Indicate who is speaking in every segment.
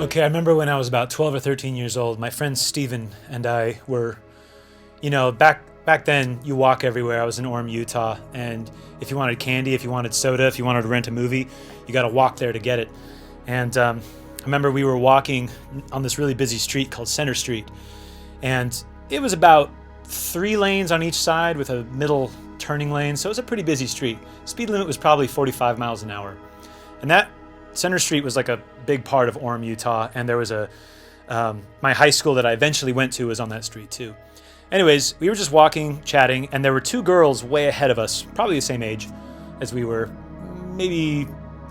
Speaker 1: Okay, I remember when I was about 12 or 13 years old, my friend Steven and I were, back then you walk everywhere. I was in Orem, Utah, and if you wanted candy, if you wanted soda, if you wanted to rent a movie, you got to walk there to get it. And I remember we were walking on this really busy street called Center Street, and it was about 3 lanes on each side with a middle turning lane, so it was a pretty busy street. Speed limit was probably 45 miles an hour. And that Center Street was like a big part of Orem, Utah, and there was my high school that I eventually went to was on that street too. Anyways, we were just walking, chatting, and there were two girls way ahead of us, probably the same age as we were, maybe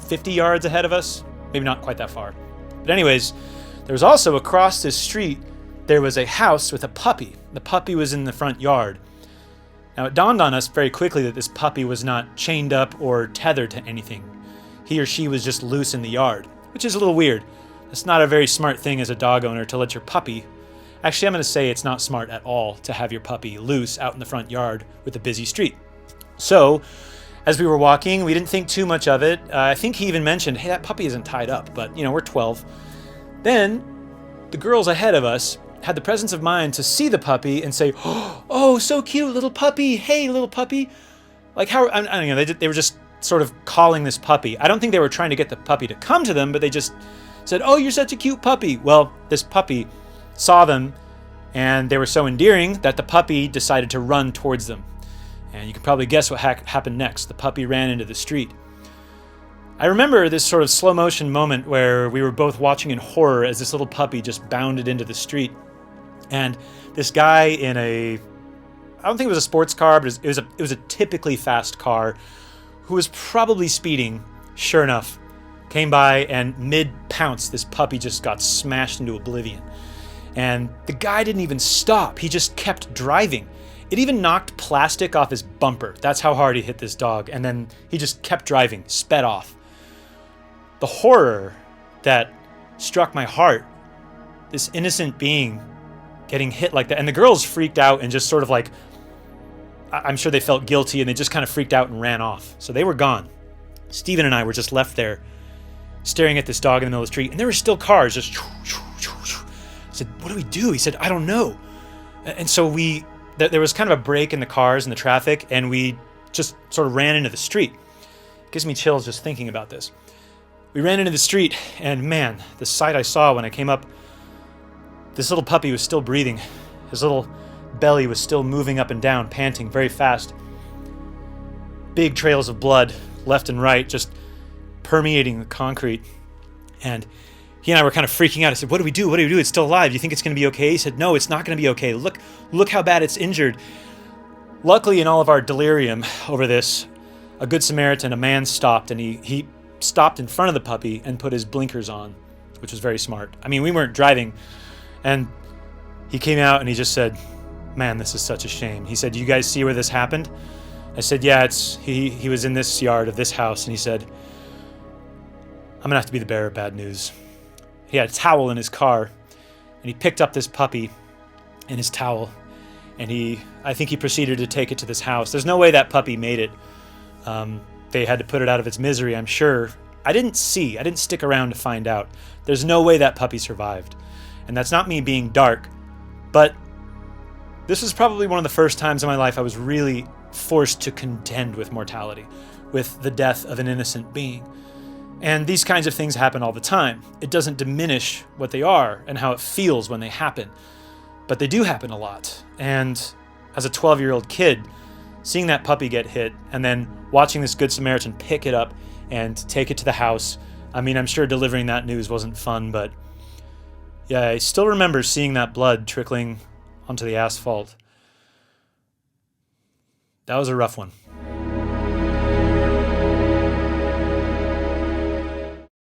Speaker 1: 50 yards ahead of us, maybe not quite that far. But anyways, there was also across this street, there was a house with a puppy. The puppy was in the front yard. Now it dawned on us very quickly that this puppy was not chained up or tethered to anything. He or she was just loose in the yard, which is a little weird. It's not a very smart thing as a dog owner to let your puppy... Actually, I'm going to say it's not smart at all to have your puppy loose out in the front yard with a busy street. So, as we were walking, we didn't think too much of it. I think he even mentioned, hey, that puppy isn't tied up, but, we're 12. Then, the girls ahead of us had the presence of mind to see the puppy and say, oh, so cute, little puppy, hey, little puppy. Like, I don't know, they were just sort of calling this puppy. I don't think they were trying to get the puppy to come to them, but they just said, oh, you're such a cute puppy. Well, this puppy saw them, and they were so endearing that the puppy decided to run towards them. And you can probably guess what happened next. The puppy ran into the street. I remember this sort of slow motion moment where we were both watching in horror as this little puppy just bounded into the street. And this guy in I don't think it was a sports car, but it was a typically fast car, who was probably speeding, sure enough, came by, and mid-pounce, this puppy just got smashed into oblivion. And the guy didn't even stop. He just kept driving. It even knocked plastic off his bumper. That's how hard he hit this dog. And then he just kept driving, sped off. The horror that struck my heart, this innocent being getting hit like that. And the girls freaked out and just sort of like, I'm sure they felt guilty, and they just kind of freaked out and ran off. So they were gone. Steven and I were just left there staring at this dog in the middle of the street, and there were still cars just... I said, what do we do? He said, I don't know. And so there was kind of a break in the cars and the traffic, and we just sort of ran into the street. It gives me chills just thinking about this. We ran into the street, and man, the sight I saw when I came up, this little puppy was still breathing. His little belly was still moving up and down, panting very fast. Big trails of blood, left and right, just permeating the concrete. And he and I were kind of freaking out. I said, what do we do? What do we do? It's still alive. Do you think it's going to be okay? He said, no, it's not going to be okay. Look how bad it's injured. Luckily, in all of our delirium over this, a good Samaritan, a man stopped, and he stopped in front of the puppy and put his blinkers on, which was very smart. I mean, we weren't driving. And he came out and he just said, man, this is such a shame. He said, do you guys see where this happened? I said, yeah, he was in this yard of this house. And he said, I'm going to have to be the bearer of bad news. He had a towel in his car, and he picked up this puppy in his towel, and I think he proceeded to take it to this house. There's no way that puppy made it. They had to put it out of its misery, I'm sure. I didn't stick around to find out. There's no way that puppy survived. And that's not me being dark, but this was probably one of the first times in my life I was really forced to contend with mortality, with the death of an innocent being. And these kinds of things happen all the time. It doesn't diminish what they are and how it feels when they happen, but they do happen a lot. And as a 12-year-old kid, seeing that puppy get hit and then watching this Good Samaritan pick it up and take it to the house, I mean, I'm sure delivering that news wasn't fun, but yeah, I still remember seeing that blood trickling onto the asphalt. That was a rough one.